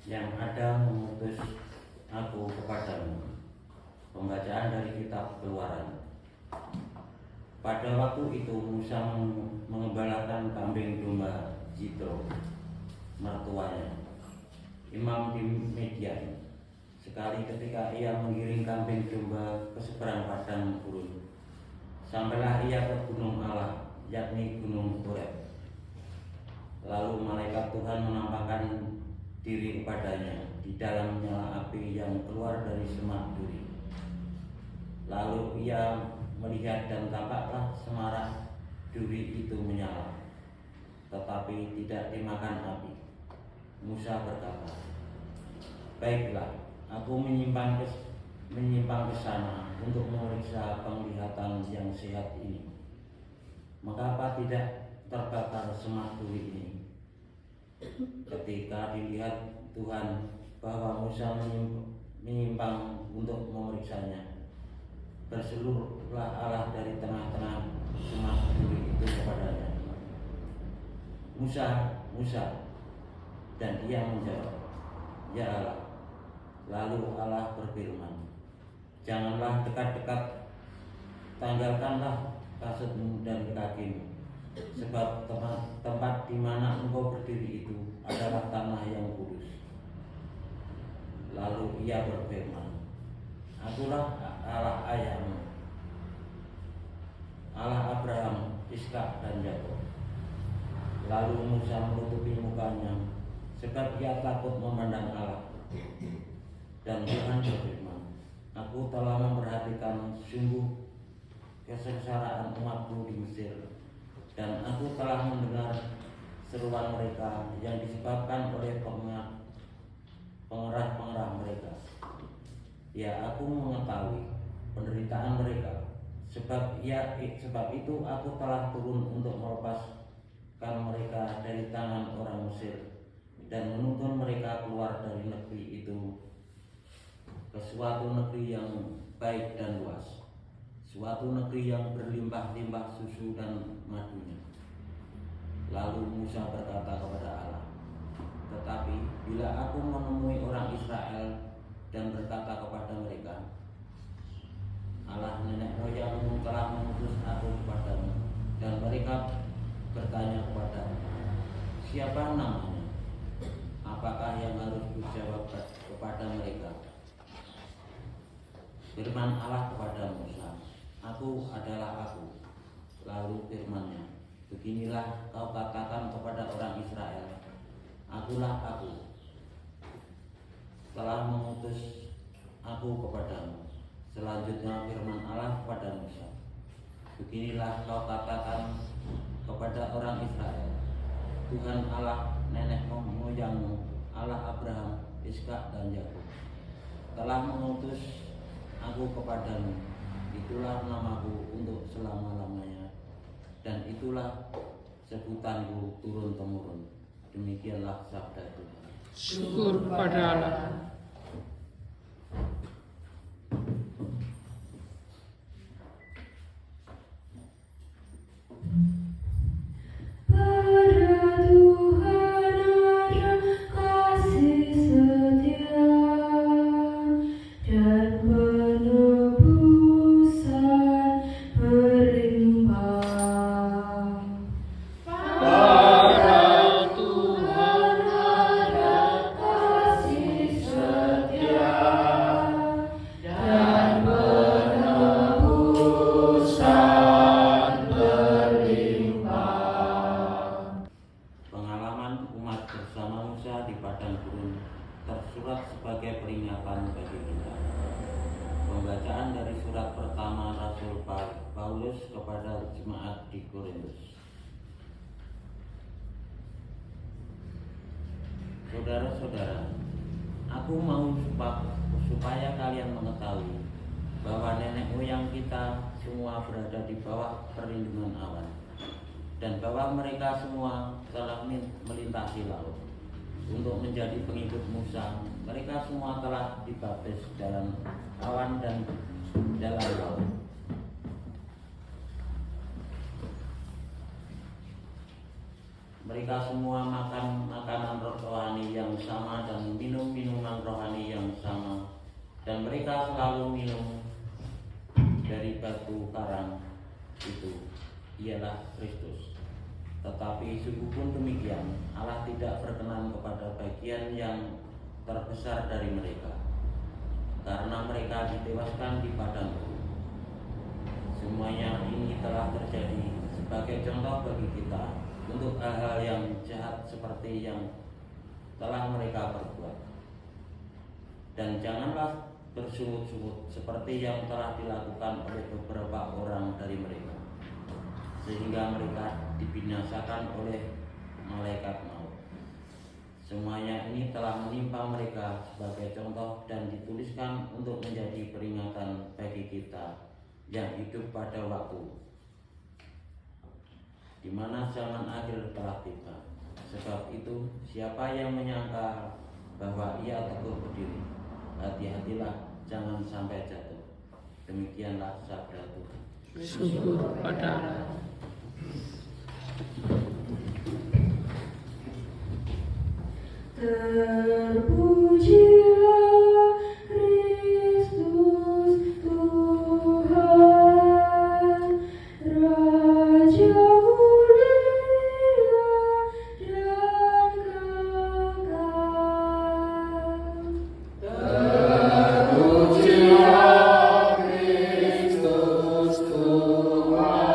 yang ada mengutus aku kepadamu. Pembacaan dari kitab Keluaran. Pada waktu itu Musa mengembalakan kambing domba Jitro, mertuanya, imam di Midian. Sekali ketika ia menggiring kambing domba ke seberang padang gurun, sampailah ia ke gunung Allah, yakni gunung Horeb. Lalu malaikat Tuhan menampakkan diri kepadanya di dalam nyala api yang keluar dari semak duri. Lalu ia melihat dan tampaklah semarak duri itu menyala, tetapi tidak dimakan api. Musa berkata, "Baiklah, aku menyimpang ke sana untuk memeriksa penglihatan yang sehat ini. Mengapa tidak terbakar semak duri ini?" Ketika dilihat Tuhan bahwa Musa menyimpang untuk memeriksanya, berseluruhlah Allah dari tengah-tengah semak duri itu kepadanya, "Musa, Musa." Dan ia menjawab, "Ya Allah." Lalu Allah berfirman, "Janganlah dekat-dekat, tanggalkanlah kasutmu dan kakimu, sebab tempat di mana engkau berdiri itu adalah tanah yang kudus." Lalu ia berfirman, "Akulah Allah ayahmu, Allah Abraham, Ishak dan Yakub." Lalu Musa menutupi mukanya, sebab ia takut memandang Allah. Dan Tuhan berfirman, "Aku telah memperhatikan sungguh kesengsaraan umatku di Mesir, dan aku telah mendengar seruan mereka yang disebabkan oleh pengerah-pengerah mereka. Ya, aku mengetahui penderitaan mereka. Sebab itu aku telah turun untuk melepaskan mereka dari tangan orang Mesir dan menuntun mereka keluar dari negeri itu ke suatu negeri yang baik dan luas, suatu negeri yang berlimpah-limpah susu dan madunya." Lalu Musa berkata kepada Allah, "Tetapi bila aku menemui orang Israel dan berkata kepada mereka, Allah nenek moyangmu telah mengutus aku kepadamu, dan mereka bertanya kepadamu, siapa namanya? Apakah yang harus kujawab kepada mereka?" Firman Allah kepada Musa, "Aku adalah Aku." Lalu firman-Nya, "Beginilah kau katakan kepada orang Israel, Akulah Aku, telah mengutus aku kepadamu." Selanjutnya firman Allah kepada Musa, "Beginilah kau katakan kepada orang Israel, Tuhan Allah nenek moyangmu, Allah Abraham, Ishak dan Yakub, telah mengutus aku kepadamu. Itulah namaku untuk selama-lamanya, dan itulah sebutanku turun-temurun." Demikianlah sabda Tuhan. Syukur pada Allah. Tersurat sebagai peringatan bagi kita. Pembacaan dari surat pertama Rasul Paulus kepada jemaat di Korintus. Saudara-saudara, aku mau supaya kalian mengetahui bahwa nenek moyang kita semua berada di bawah perlindungan awan, dan bahwa mereka semua telah melintasi laut untuk menjadi pengikut Musa. Mereka semua telah dibaptis dalam awan dan dalam laut. mereka semua makan makanan rohani yang sama dan minum minuman rohani yang sama, dan mereka selalu minum dari batu karang itu, ialah Kristus. Tetapi sungguh pun demikian, Allah tidak berkenan kepada bagian yang terbesar dari mereka, karena mereka ditewaskan di padang gurun. Semuanya ini telah terjadi sebagai contoh bagi kita untuk hal-hal yang jahat seperti yang telah mereka perbuat. Dan janganlah bersungut-sungut seperti yang telah dilakukan oleh beberapa orang dari mereka, sehingga mereka dibinasakan oleh malaikat maut. Semuanya ini telah menimpa mereka sebagai contoh dan dituliskan untuk menjadi peringatan bagi kita yang hidup pada waktu di mana zaman akhir telah tiba. Sebab itu, siapa yang menyangka bahwa ia teguh berdiri, hati-hatilah jangan sampai jatuh. Demikianlah sabda Tuhan. Syukur pada Allah. Terpujilah Kristus Tuhan, Raja mulia dan kekal. Terpujilah Kristus Tuhan,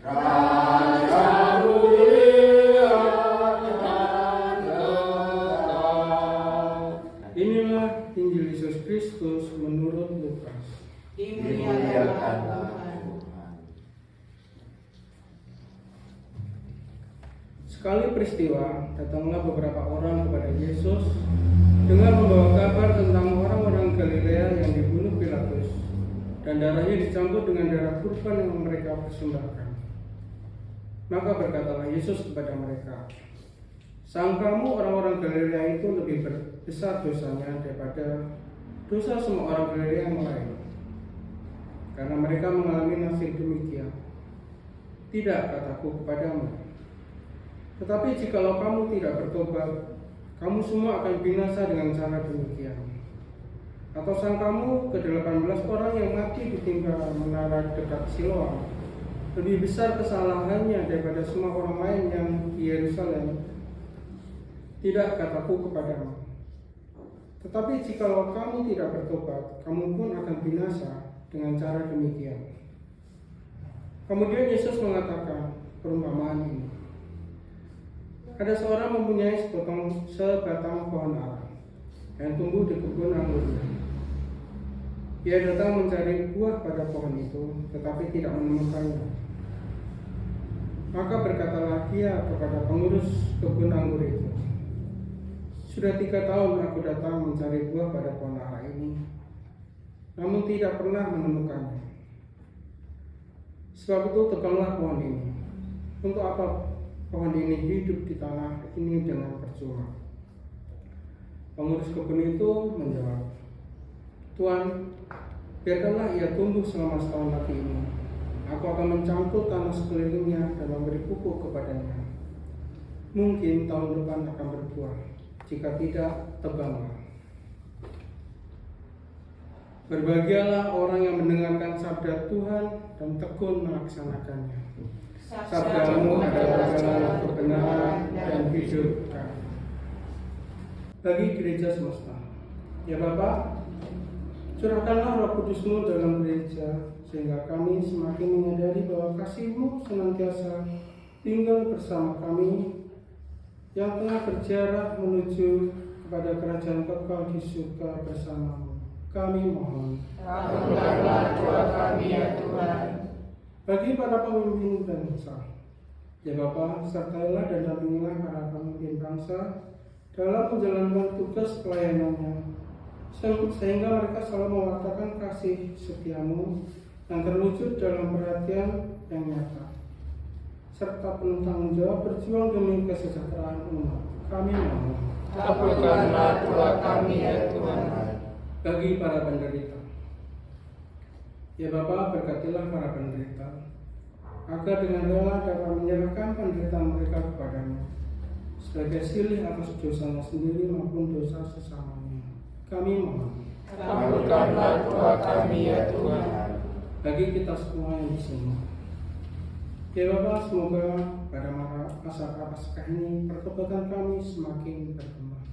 Raja mulia dan kekal. Inilah Injil Yesus Kristus menurut Lukas. Dimuliakan Tuhan. Sekali peristiwa, datanglah beberapa orang kepada Yesus dengan membawa kabar tentang orang-orang Galilea yang dibunuh Pilatus, dan darahnya dicampur dengan darah kurban yang mereka persembahkan. Maka berkatalah Yesus kepada mereka, "Sangkamu orang-orang Galilea itu lebih besar dosanya daripada dosa semua orang Galilea yang lain? Karena mereka mengalami nasib demikian. Tidak, kataku kepadamu. Tetapi jikalau kamu tidak bertobat, kamu semua akan binasa dengan cara demikian. Atau sangkamu ke-18 orang yang mati ditimpa menara dekat Siloam lebih besar kesalahannya daripada semua orang lain yang di Yerusalem? Tidak, kataku kepadamu. Tetapi jikalau kamu tidak bertobat, kamu pun akan binasa dengan cara demikian." Kemudian Yesus mengatakan perumpamaan ini. Ada seorang mempunyai sebatang pohon ara yang tumbuh di kebun anggurnya. Ia datang mencari buah pada pohon itu, tetapi tidak menemukannya. Maka berkatalah ia kepada pengurus kebun anggur itu, "Sudah 3 tahun aku datang mencari buah pada pohon ara ini, namun tidak pernah menemukannya. Sebab itu tebanglah pohon ini. Untuk apa pohon ini hidup di tanah ini dengan percuma?" Pengurus kebun itu menjawab, "Tuan, biarkanlah ia tumbuh selama setahun lagi ini. Aku akan mencampur tanah sekelilingnya dan memberi pupuk kepadanya. Mungkin tahun depan akan berbuah. Jika tidak, tebanglah." Berbahagialah orang yang mendengarkan sabda Tuhan dan tekun melaksanakannya. Sabdamu adalah jalan kebenaran dan hidup kami. Bagi gereja semesta, ya Bapa, curahkanlah Roh Kudus-Mu dalam gereja, sehingga kami semakin menyadari bahwa kasih-Mu senantiasa tinggal bersama kami yang tengah berjarak menuju kepada kerajaan kekal di surga bersama-Mu. Kami mohon. Kabulkanlah doa kami ya Tuhan. Bagi para pemimpin bangsa, ya Bapa, sertailah dan dampingilah para pemimpin bangsa dalam menjalankan tugas pelayanannya, sehingga mereka selalu mewartakan kasih setia-Mu yang terwujud dalam perhatian yang nyata, serta penuh tanggung jawab berjuang demi kesejahteraan umat. Kami mohon. Kabulkanlah doa kami ya Tuhan. Bagi para penderita, ya Bapa, berkatilah para penderita, agar dengan rela dapat menyerahkan penderitaan mereka kepadanya, sebagai silih atas dosanya sendiri maupun dosa sesamanya. Kami mohon. Kabulkanlah doa kami ya Tuhan. Bagi kita semua yang di sini, ya Bapa, semoga pada masa Paskah ini pertobatan kami semakin berkembang.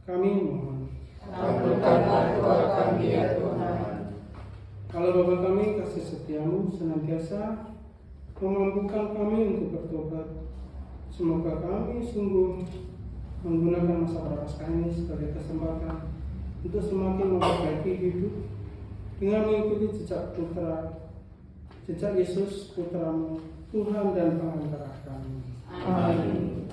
Kami mohon. Kabulkanlah doa kami ya Tuhan. Kalau Bapa kami, kasih setiamu senantiasa memampukan kami untuk bertobat. Semoga kami sungguh menggunakan masa Prapaskah ini sebagai kesempatan untuk semakin memperbaiki hidup dengan mengikuti jejak Yesus Putramu, Tuhan dan Pengantara kami. Amin.